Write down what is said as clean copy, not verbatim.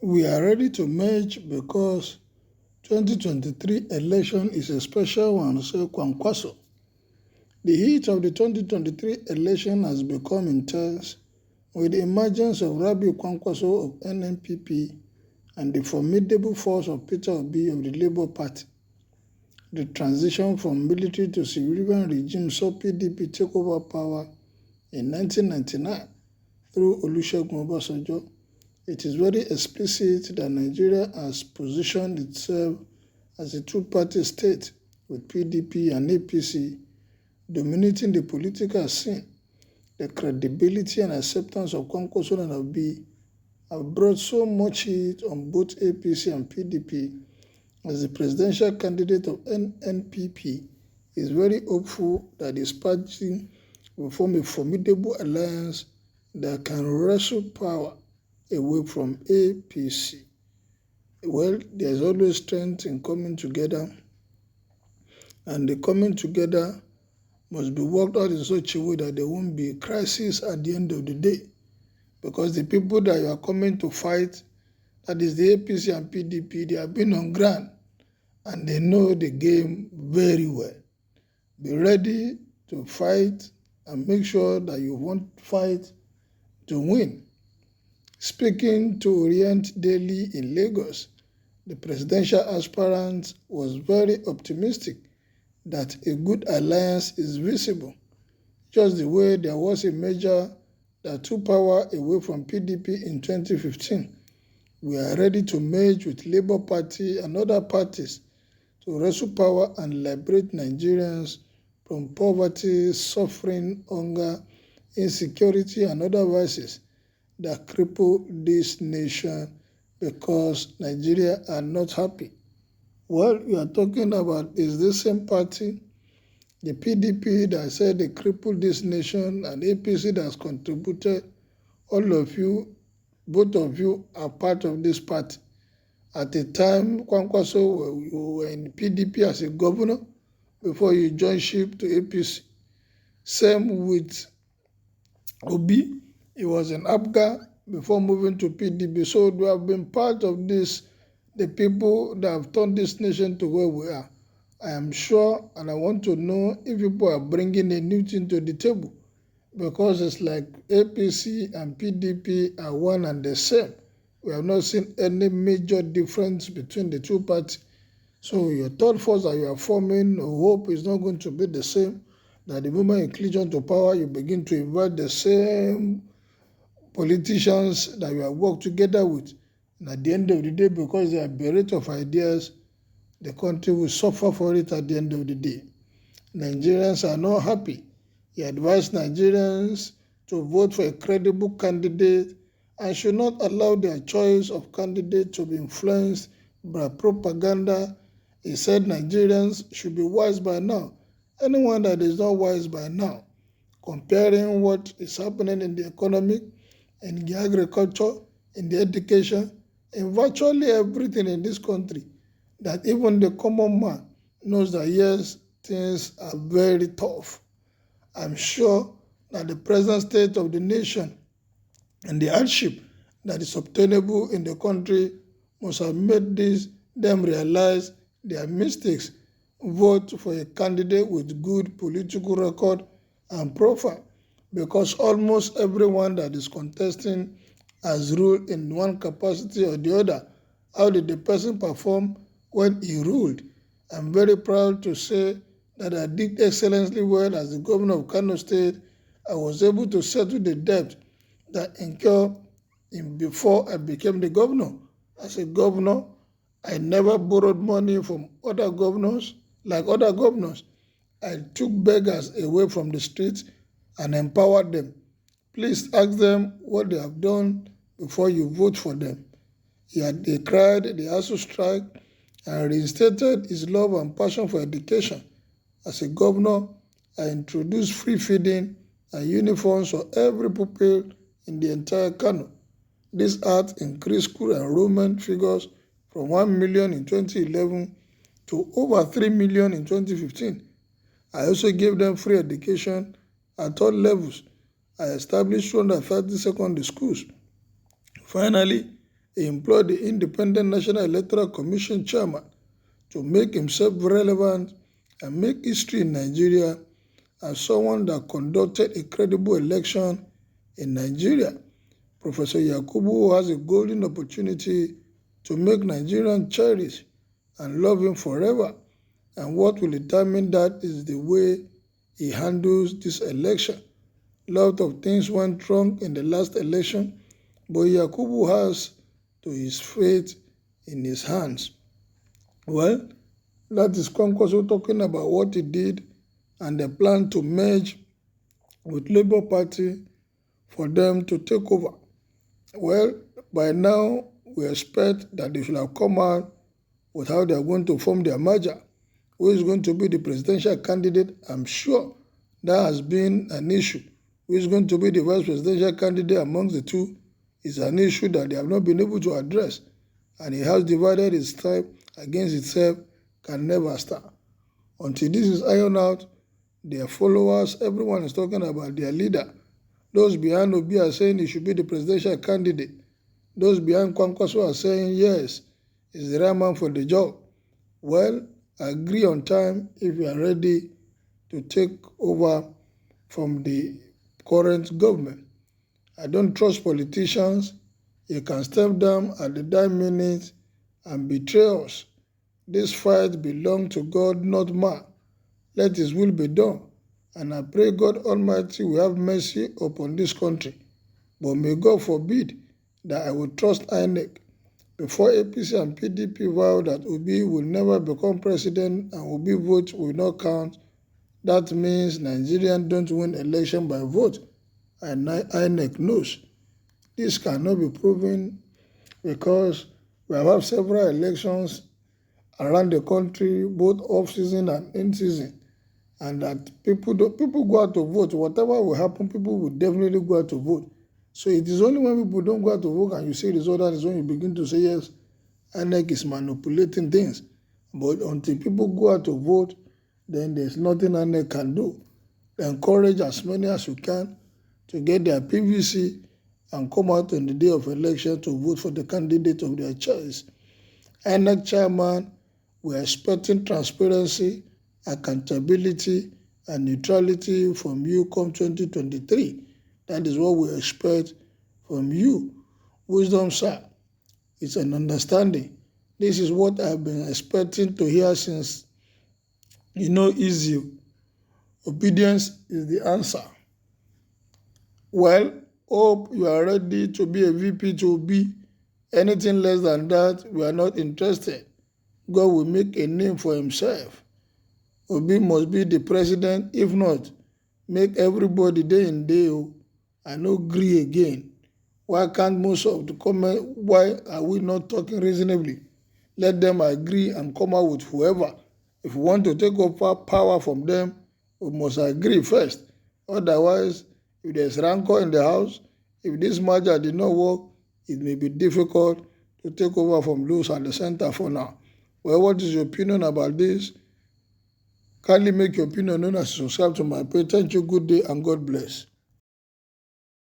We are ready to merge because 2023 election is a special one, said Kwankwaso. The heat of the 2023 election has become intense with the emergence of Rabi Kwankwaso of NNPP and the formidable force of Peter Obi of the Labour Party. The transition from military to civilian regime saw PDP take over power in 1999 through Olusegun Obasanjo. It is very explicit that Nigeria has positioned itself as a two-party state with PDP and APC dominating the political scene. The credibility and acceptance of Kwankwaso and Obi have brought so much heat on both APC and PDP as the presidential candidate of NNPP is very hopeful that his party will form a formidable alliance that can wrestle power away from APC. Well, there's always strength in coming together, and the coming together must be worked out in such a way that there won't be a crisis at the end of the day, because the people that you are coming to fight, that is the APC and PDP, they have been on ground and they know the game very well. Be ready to fight and make sure that you won't fight to win. Speaking to Orient Daily in Lagos, the presidential aspirant was very optimistic that a good alliance is visible, just the way there was a measure that took power away from PDP in 2015. We are ready to merge with Labour Party and other parties to wrestle power and liberate Nigerians from poverty, suffering, hunger, insecurity, and other vices that cripple this nation because Nigeria are not happy. What we are talking about is the same party, the PDP that said they crippled this nation, and APC that has contributed. All of you, both of you are part of this party. At the time, Kwankwaso, you were in PDP as a governor before you joined ship to APC. Same with Obi. He was in APGA before moving to PDP. So we have been part of this, the people that have turned this nation to where we are. I am sure, and I want to know if people are bringing a new thing to the table, because it's like APC and PDP are one and the same. We have not seen any major difference between the two parties. So your third force that you are forming, hope is not going to be the same. That the moment you clinch onto power, you begin to invite the same politicians that you have worked together with. And at the end of the day, because they are bereft of ideas, the country will suffer for it at the end of the day. Nigerians are not happy. He advised Nigerians to vote for a credible candidate and should not allow their choice of candidate to be influenced by propaganda. He said Nigerians should be wise by now. Anyone that is not wise by now, comparing what is happening in the economy, in the agriculture, in the education, in virtually everything in this country, that even the common man knows that yes, things are very tough. I'm sure that the present state of the nation and the hardship that is obtainable in the country must have made them realize their mistakes. Vote for a candidate with good political record and profile, because almost everyone that is contesting has ruled in one capacity or the other. How did the person perform when he ruled? I'm very proud to say that I did excellently well as the governor of Kano State. I was able to settle the debt that incurred before I became the governor. As a governor, I never borrowed money from other governors. Like other governors, I took beggars away from the streets and empowered them. Please ask them what they have done before you vote for them. He had decried the ASU strike and reinstated his love and passion for education. As a governor, I introduced free feeding and uniforms for every pupil in the entire Kano. This act increased school enrollment figures from 1 million in 2011 to over 3 million in 2015. I also gave them free education at all levels. I established 230 secondary schools. Finally, He employed the Independent National Electoral Commission chairman to make himself relevant and make history in Nigeria as someone that conducted a credible election in Nigeria. Professor Yakubu has a golden opportunity to make Nigerians cherish and love him forever. And what will determine that is the way he handles this election. A lot of things went wrong in the last election, but Yakubu has to his fate in his hands. Well, that is Kwankwaso talking about what he did and the plan to merge with Labour Party for them to take over. Well, by now, we expect that they should have come out with how they are going to form their merger. Who is going to be the presidential candidate? I'm sure that has been an issue. Who is going to be the vice presidential candidate amongst the two is an issue that they have not been able to address. And it has divided its tribe against itself, can never stand. Until this is ironed out, their followers, everyone is talking about their leader. Those behind Obi are saying he should be the presidential candidate. Those behind Kwankwaso are saying, yes, he's the right man for the job. Well, agree on time if you are ready to take over from the current government. I don't trust politicians. You can step down at the dying minute and betray us. This fight belongs to God, not man. Let his will be done. And I pray God Almighty will have mercy upon this country. But may God forbid that I will trust INEC. Before APC and PDP vow that Obi will never become president and Obi vote will not count, that means Nigerians don't win election by vote. And INEC knows. This cannot be proven because we have had several elections around the country, both off-season and in-season, and that people go out to vote. Whatever will happen, people will definitely go out to vote. So it is only when people don't go out to vote and you see the result, that is when you begin to say, yes, INEC is manipulating things. But until people go out to vote, then there's nothing INEC can do. Encourage as many as you can to get their PVC and come out on the day of election to vote for the candidate of their choice. INEC chairman, we're expecting transparency, accountability, and neutrality from you come 2023. That is what we expect from you. Wisdom, sir, it's an understanding. This is what I've been expecting to hear since, easy. Obedience is the answer. Well, hope you are ready to be a VP to be. Anything less than that, we are not interested. God will make a name for himself. Obi must be the president. If not, make everybody day in day out. I no agree again. Why can't most of the comment, why are we not talking reasonably? Let them agree and come out with whoever. If we want to take over power from them, we must agree first. Otherwise, if there's rancor in the house, if this merger did not work, it may be difficult to take over from those at the center for now. Well, what is your opinion about this? Kindly make your opinion known as you subscribe to my page. Thank you, good day, and God bless.